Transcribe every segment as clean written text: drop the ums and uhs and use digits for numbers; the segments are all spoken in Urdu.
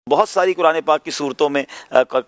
بہت ساری قرآن پاک کی صورتوں میں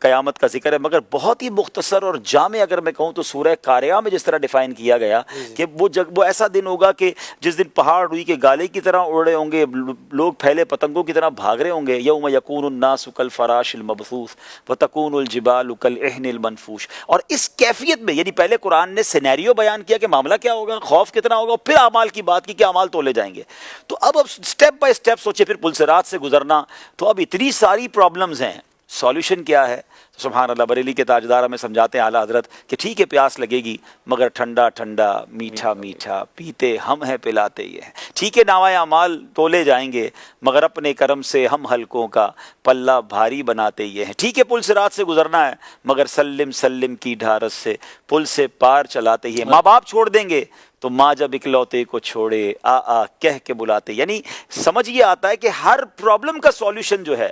قیامت کا ذکر ہے، مگر بہت ہی مختصر اور جامع اگر میں کہوں تو سورہ قاریہ میں جس طرح ڈیفائن کیا گیا کہ وہ ایسا دن ہوگا کہ جس دن پہاڑ روئی کے گالے کی طرح اڑ رہے ہوں گے، لوگ پھیلے پتنگوں کی طرح بھاگ رہے ہوں گے. یوم یکون الناس کالفراش المبثوث وتکون الجبال کالعہن المنفوش. اور اس کیفیت میں یعنی پہلے قرآن نے سینیریو بیان کیا کہ معاملہ کیا ہوگا، خوف کتنا ہوگا، پھر اعمال کی بات کی کہ اعمال تولے جائیں گے. تو اب سٹیپ بائی سٹیپ سوچے پھر پلسرات سے گزرنا. تو اب اتنی ساری پرابلمز ہیں، سولوشن کیا ہے؟ سبحان اللہ، بریلی کے تاجدار ہمیں سمجھاتے ہیں اعلیٰ حضرت کہ ٹھیک ہے پیاس لگے گی مگر ٹھنڈا ٹھنڈا میٹھا میٹھا پیتے ہم ہیں پلاتے یہ ہیں. ٹھیک ہے نامۂ اعمال تولے جائیں گے مگر اپنے کرم سے ہم حلقوں کا پلہ بھاری بناتے یہ ہیں. ٹھیک ہے پل صراط سے گزرنا ہے مگر سلم سلم کی ڈھارس سے پل سے پار چلاتے ہی ہیں. ماں باپ چھوڑ دیں گے تو ماں جب اکلوتے کو چھوڑے آ کہہ کے بلاتے. یعنی سمجھ یہ آتا ہے کہ ہر پرابلم کا سولوشن جو ہے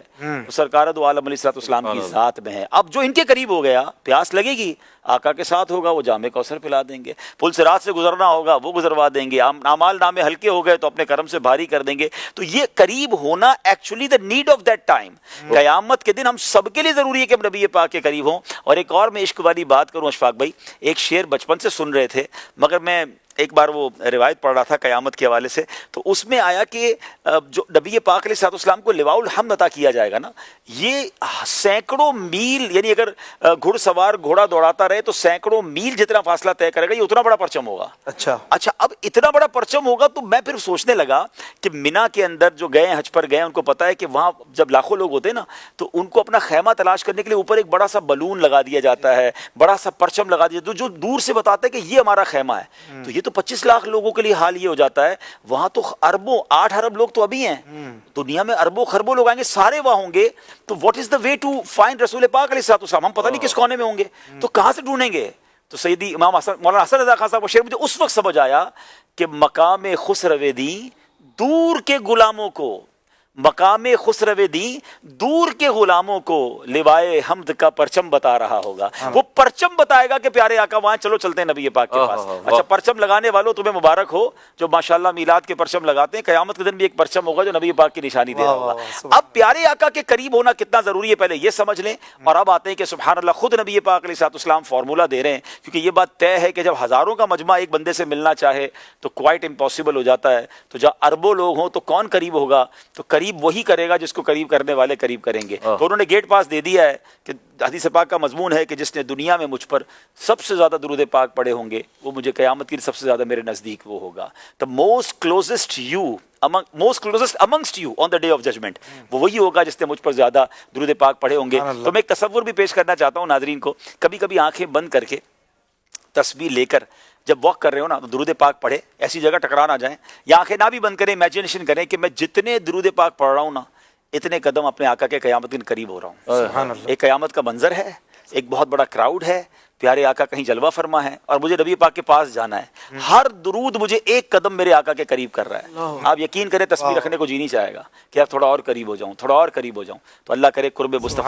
سرکار دو عالم علیہ السلام کی ذات میں ہے. اب جو ان کے قریب ہو گیا پیاس لگے گی آقا کے ساتھ ہوگا، وہ جام کوثر پلا دیں گے. پل صراط سے گزرنا ہوگا وہ گزروا دیں گے. اعمال نامے ہلکے ہو گئے تو اپنے کرم سے بھاری کر دیں گے. تو یہ قریب ہونا actually the need of that time. قیامت کے دن ہم سب کے لیے ضروری ہے کہ ہم نبی پاک کے قریب ہوں. اور ایک اور میں عشق والی بات کروں اشفاق بھائی، ایک شعر بچپن سے سن رہے تھے مگر میں ایک بار وہ روایت پڑھ رہا تھا قیامت کے حوالے سے، تو اس میں آیا کہ جو نبی پاک علیہ السلام کو لواء الحمد عطا کیا جائے گا نا، یہ سینکڑوں میل، یعنی اگر گھڑ سوار گھوڑا دوڑاتا رہے تو سینکڑوں میل جتنا فاصلہ طے کرے گا، یہ اتنا بڑا پرچم ہوگا. اچھا اب اتنا بڑا پرچم ہوگا تو میں پھر سوچنے لگا کہ مینا کے اندر جو گئے حج پر گئے ان کو پتا ہے کہ وہاں جب لاکھوں لوگ ہوتے ہیں نا تو ان کو اپنا خیمہ تلاش کرنے کے لیے اوپر ایک بڑا سا بلون لگا دیا جاتا ہے، بڑا سا پرچم لگا دیا جو دور سے بتاتا ہے کہ یہ ہمارا خیمہ ہے. تو یہ تو 25 لاکھ لوگوں کے لیے حال یہ ہو جاتا ہے. وہاں تو اربوں 8 ارب لوگ تو ابھی ہیں، دنیا میں اربوں خربوں لوگ آئیں گے، سارے وہاں ہوں گے. تو what is the way to find رسول پاک علیہ السلام؟ ہم پتہ نہیں کس کونے میں ہوں گے، تو کہاں سے ڈھونڈیں گے؟ تو سیدی امام حسن مولانا حسن رضا خان صاحب کو شعر مجھے اس وقت سمجھ آیا کہ مقام خسرو دی دور کے غلاموں کو، مقام خسرو دی دور کے غلاموں کو لوائے حمد کا پرچم بتا رہا ہوگا. وہ پرچم بتائے گا کہ پیارے آقا وہاں چلو چلتے ہیں نبی پاک کے پاس. اچھا پرچم لگانے والوں تمہیں مبارک ہو جو ماشاءاللہ میلاد کے پرچم لگاتے ہیں. قیامت کے دن بھی ایک پرچم ہوگا جو نبی پاک کی نشانی دے رہا ہوگا. اب پیارے آقا کے قریب ہونا کتنا ضروری ہے پہلے یہ سمجھ لیں. اور اب آتے ہیں کہ سبحان اللہ خود نبی پاک علیہ السلام فارمولہ دے رہے ہیں، کیونکہ یہ بات طے ہے کہ جب ہزاروں کا مجمع ایک بندے سے ملنا چاہے تو کوائٹ امپاسبل ہو جاتا ہے. تو جب اربوں لوگ ہوں تو کون قریب ہوگا؟ تو قریب وہی کرے گا جس کو قریب کرنے والے قریب کریں گے. تو انہوں نے گیٹ پاس دے دیا ہے کہ حدیث پاک کا مضمون ہے کہ جس نے دنیا میں مجھ پر سب سے زیادہ درود پاک پڑھے ہوں گے وہ مجھے قیامت کی سب سے زیادہ میرے نزدیک وہ ہوگا. the most closest amongst you on the day of judgment، وہ وہی ہوگا جس نے مجھ پر زیادہ درود پاک پڑھے ہوں گے. تو میں ایک تصور بھی پیش کرنا چاہتا ہوں ناظرین کو. کبھی کبھی آنکھیں بند کر کے تسبیح لے کر جب واک کر رہے ہو نا تو درود پاک پڑھے، ایسی جگہ ٹکرا نہ جائیں، یا آنکھیں نہ بھی بند کریں، امیجنیشن کریں کہ میں جتنے درود پاک پڑھ رہا ہوں نا اتنے قدم اپنے آقا کے قیامت کے قریب ہو رہا ہوں. ایک قیامت کا منظر ہے، ایک بہت بڑا کراؤڈ ہے، پیارے آقا کہیں جلوہ فرما ہے اور مجھے نبی پاک کے پاس جانا ہے. ہر درود مجھے ایک قدم میرے آقا کے قریب کر رہا ہے. آپ یقین کریں تسبیح رکھنے کو جی نہیں چاہے گا کہ یار تھوڑا اور قریب ہو جاؤں، تھوڑا اور قریب ہو جاؤں. تو اللہ کرے قرب مصطفیٰ